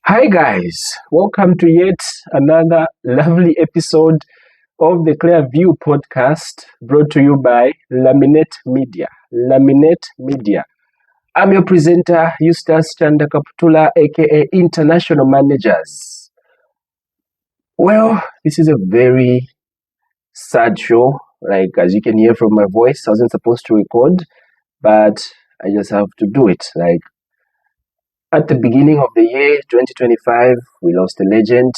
Hi guys, welcome to yet another lovely episode of the ClearView podcast brought to you by Laminate Media. Laminate Media. I'm your presenter, Eustace Chanda Kaputula, aka International Managers. Well, this is a very sad show. Like as you can hear from my voice, I wasn't supposed to record, but I just have to do it. Like at the beginning of the year 2025, we lost a legend,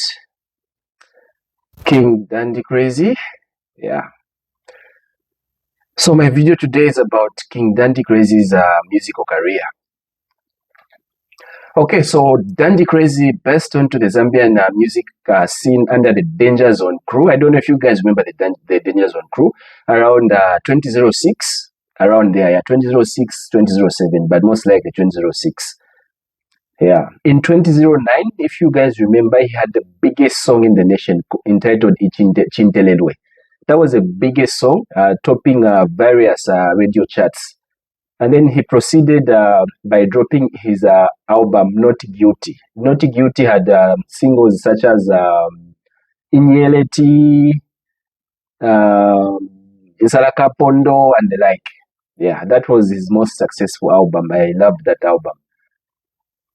King Dandy Krazy. Yeah. So my video today is about King Dandy Krazy's musical career. Okay, so Dandy Krazy burst onto the Zambian music scene under the Danger Zone crew. I don't know if you guys remember the Danger Zone crew around 2006, around there, yeah, 2006, 2007, but most likely 2006. Yeah. In 2009, if you guys remember, he had the biggest song in the nation entitled Chintelelwe. That was the biggest song, topping various radio charts. And then he proceeded by dropping his album Not Guilty. Not Guilty had singles such as Inyeleti, Isaraka Pondo, and the like. Yeah, that was his most successful album. I loved that album.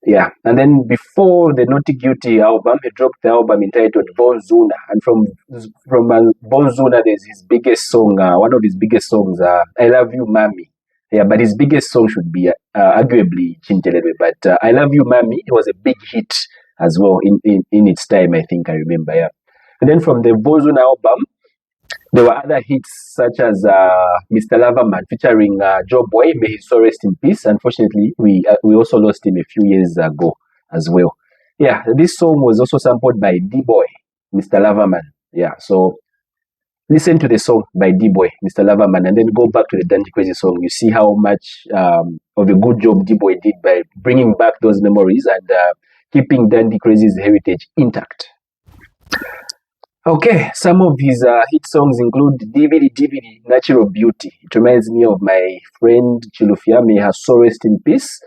Yeah, and then before the Not Guilty album, he dropped the album entitled Bonzuna, and from Bonzuna, there's his biggest song, one of his biggest songs, "I Love You, Mami." Yeah, but his biggest song should be arguably Chintelelwe. But "I Love You, Mami" it was a big hit as well in its time. I think I remember. Yeah, and then from the Bonzuna album, there were other hits such as Mr. Loverman featuring Joe Boy, may his soul rest in peace. Unfortunately, we also lost him a few years ago as well. Yeah, this song was also sampled by D-Boy, Mr. Loverman. Yeah, so listen to the song by D-Boy, Mr. Loverman, and then go back to the Dandy Krazy song. You see how much of a good job D-Boy did by bringing back those memories and keeping Dandy Krazy's heritage intact. Okay, some of his hit songs include DVD, Natural Beauty. It reminds me of my friend Chilufia, may her soul rest in peace.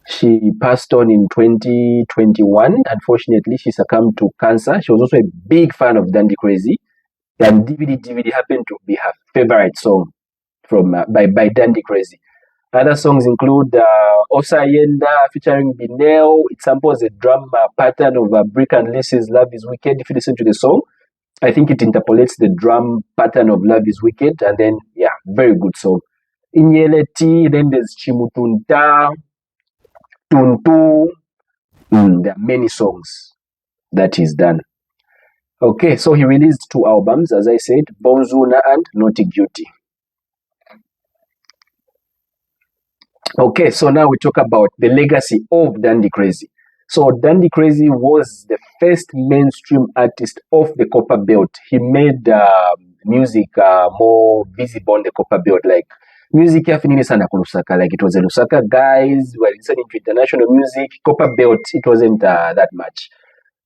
She passed on in 2021. Unfortunately, she succumbed to cancer. She was also a big fan of Dandy Krazy. And DVD happened to be her favorite song from by Dandy Krazy. Other songs include Osa Yenda featuring Binel. It samples the drum pattern of Brick and Lisa's Love is Wicked. If you listen to the song, I think it interpolates the drum pattern of Love is Wicked, and then, yeah, very good song. Inyeleti, then there's Chimutunta, Tuntu. There are many songs that he's done. Okay, so he released 2 albums, as I said, Bonzuna and Not Guilty. Okay, so now we talk about the legacy of Dandy Krazy. So Dandy Krazy was the first mainstream artist of the Copper Belt. He made music more visible on the Copper Belt, like music yafinini sana ku Lusaka. Like it was a Lusaka guys were listening to international music. Copper Belt, it wasn't that much.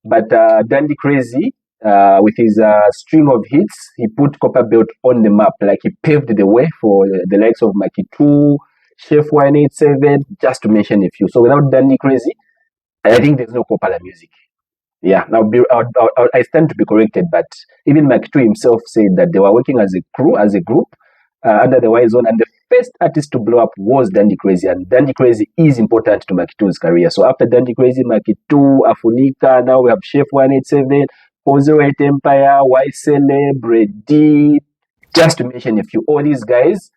But Dandy Krazy, with his string of hits, he put Copper Belt on the map. Like he paved the way for the likes of Makitu, Chef 187, just to mention a few. So without Dandy Krazy, I think there's no Kopala music. Yeah, I stand to be corrected, but even Mike 2 himself said that they were working as a crew, as a group, under the Y Zone, and the first artist to blow up was Dandy Krazy, and Dandy Krazy is important to Mike 2's career. So after Dandy Krazy, Mike 2, Afunika, now we have Chef 187, 408 Empire, Y Celebrity, just to mention a few. All these guys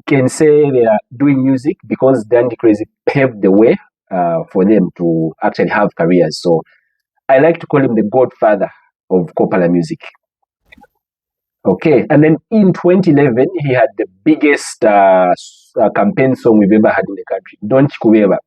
can say they are doing music because Dandy Krazy paved the way for them to actually have careers. So I like to call him the godfather of Kopala music. Okay, and then in 2011, he had the biggest campaign song we've ever had in the country, Don't Kuweba.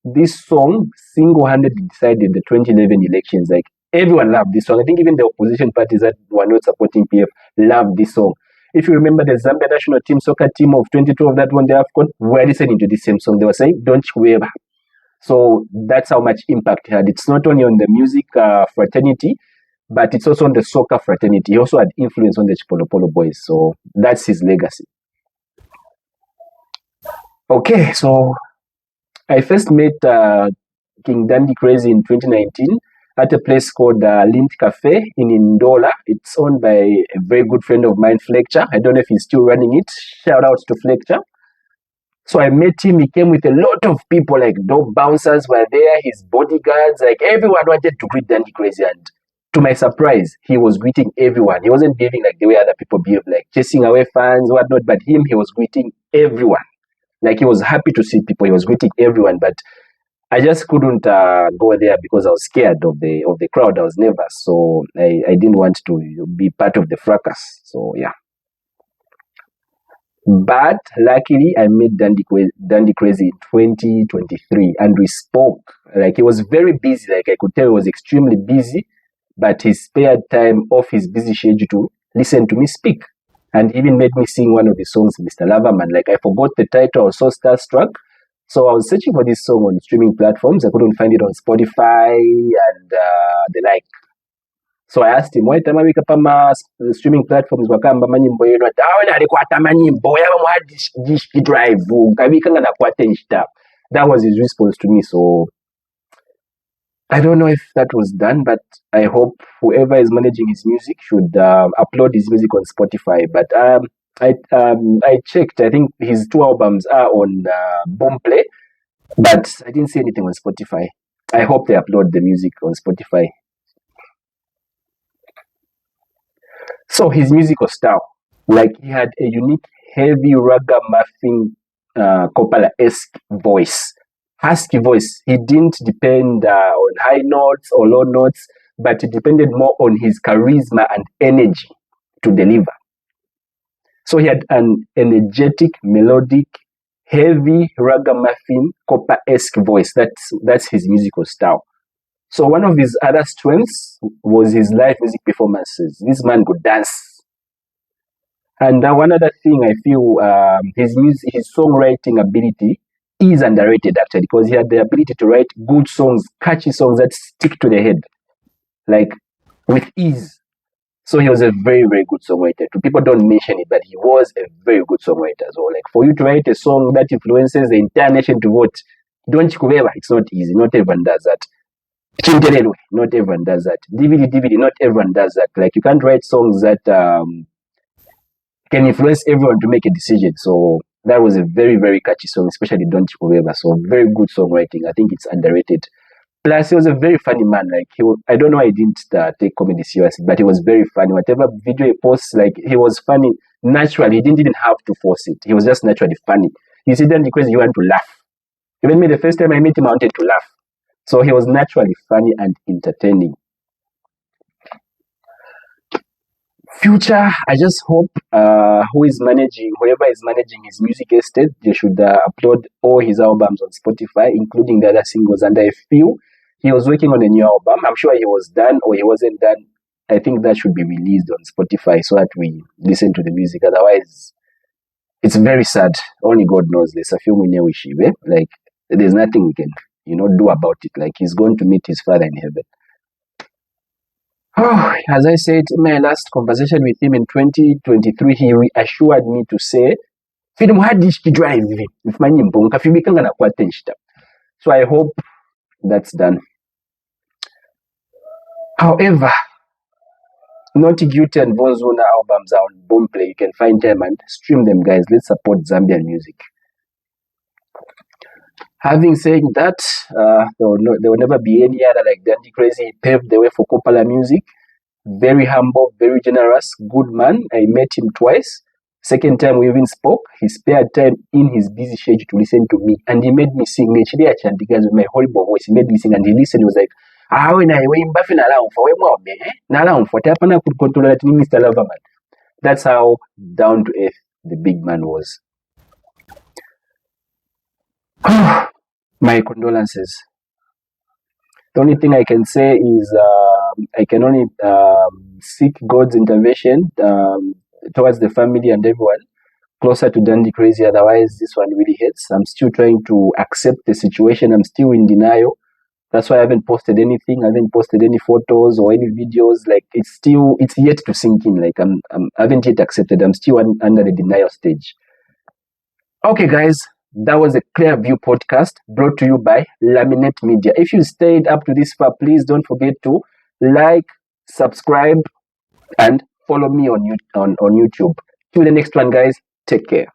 This song single-handedly decided the 2011 elections. Like, everyone loved this song. I think even the opposition parties that were not supporting PF loved this song. If you remember the Zambia national team soccer team of 2012 that won the AFCON, were listening to the same song. They were saying, Don't Kuweba. So that's how much impact he had. It's not only on the music fraternity, but it's also on the soccer fraternity. He also had influence on the Chipolopolo boys. So that's his legacy. Okay, so I first met King Dandy Krazy in 2019 at a place called Lint Cafe in Ndola. It's owned by a very good friend of mine, Fletcher. I don't know if he's still running it. Shout out to Fletcher. So I met him. He came with a lot of people, like dope bouncers were there, his bodyguards, like everyone wanted to greet Dandy Krazy. And to my surprise, he was greeting everyone. He wasn't behaving like the way other people behave, like chasing away fans, whatnot. But him, he was greeting everyone. Like he was happy to see people. He was greeting everyone. But I just couldn't go there because I was scared of the crowd. I was nervous, so I didn't want to be part of the fracas. So yeah. But luckily, I met Dandy Krazy in 2023, and we spoke. Like he was very busy. Like I could tell he was extremely busy, but he spared time off his busy schedule to listen to me speak, and even made me sing one of the songs, Mr. Loverman. Like I forgot the title. I was so starstruck. So I was searching for this song on streaming platforms. I couldn't find it on Spotify and the like. So I asked him, why time I wake up on streaming platforms wakamba manyimbo yenu ataona alikwata manyimbo yaba mwa drive ukabikanga na kwata nshita. That was his response to me. So I don't know if that was done, but I hope whoever is managing his music should upload his music on Spotify. But I checked. I think his 2 albums are on Boomplay, but I didn't see anything on Spotify. I hope they upload the music on Spotify. So his musical style, like he had a unique, heavy ragamuffin, Kopala-esque voice, husky voice. He didn't depend on high notes or low notes, but it depended more on his charisma and energy to deliver. So he had an energetic, melodic, heavy ragamuffin, Kopala-esque voice. That's his musical style. So one of his other strengths was his live music performances. This man could dance. And one other thing I feel his songwriting ability is underrated actually, because he had the ability to write good songs, catchy songs that stick to the head, like with ease. So he was a very, very good songwriter. People don't mention it, but he was a very good songwriter. So like for you to write a song that influences the entire nation to vote, don't you ever? It's not easy. Not everyone does that. Not everyone does that. DVD, not everyone does that. Like you can't write songs that can influence everyone to make a decision. So that was a very, very catchy song, especially Don't You Ever. So very good songwriting. I think it's underrated. Plus, he was a very funny man. Like I don't know why he didn't take comedy seriously, but he was very funny. Whatever video he posts, like he was funny naturally. He didn't even have to force it. He was just naturally funny. You see Dandy Krazy, you want to laugh. Even me, the first time I met him, I wanted to laugh. So he was naturally funny and entertaining. Future, I just hope whoever is managing his music estate, they should upload all his albums on Spotify, including the other singles. And I feel he was working on a new album. I'm sure he was done or he wasn't done. I think that should be released on Spotify so that we listen to the music. Otherwise, it's very sad. Only God knows this. I feel like there's nothing we can do about it. Like he's going to meet his father in heaven. Oh, as I said in my last conversation with him in 2023, he reassured me to say, drive. So I hope that's done. However, Not Guilty and Vonzona albums are on Boomplay. You can find them and stream them, guys. Let's support Zambian music. Having said that, there will never be any other like Dandy Krazy. He paved the way for Kopala music. Very humble, very generous, good man. I met him twice. Second time we even spoke, he spared time in his busy schedule to listen to me. And he made me sing. With my horrible voice, he made me sing and he listened. He was like, Mr. Loverman. That's how down to earth the big man was. My condolences. The only thing I can say is I can only seek God's intervention towards the family and everyone closer to Dandy Krazy. Otherwise, this one really hits. I'm still trying to accept the situation. I'm still in denial. That's why I haven't posted anything. I haven't posted any photos or any videos. Like it's yet to sink in. Like I haven't yet accepted. I'm still under the denial stage. Okay, guys. That was a ClearView podcast brought to you by Laminate Media. If you stayed up to this far, please don't forget to like, subscribe, and follow me on YouTube. Till the next one, guys. Take care.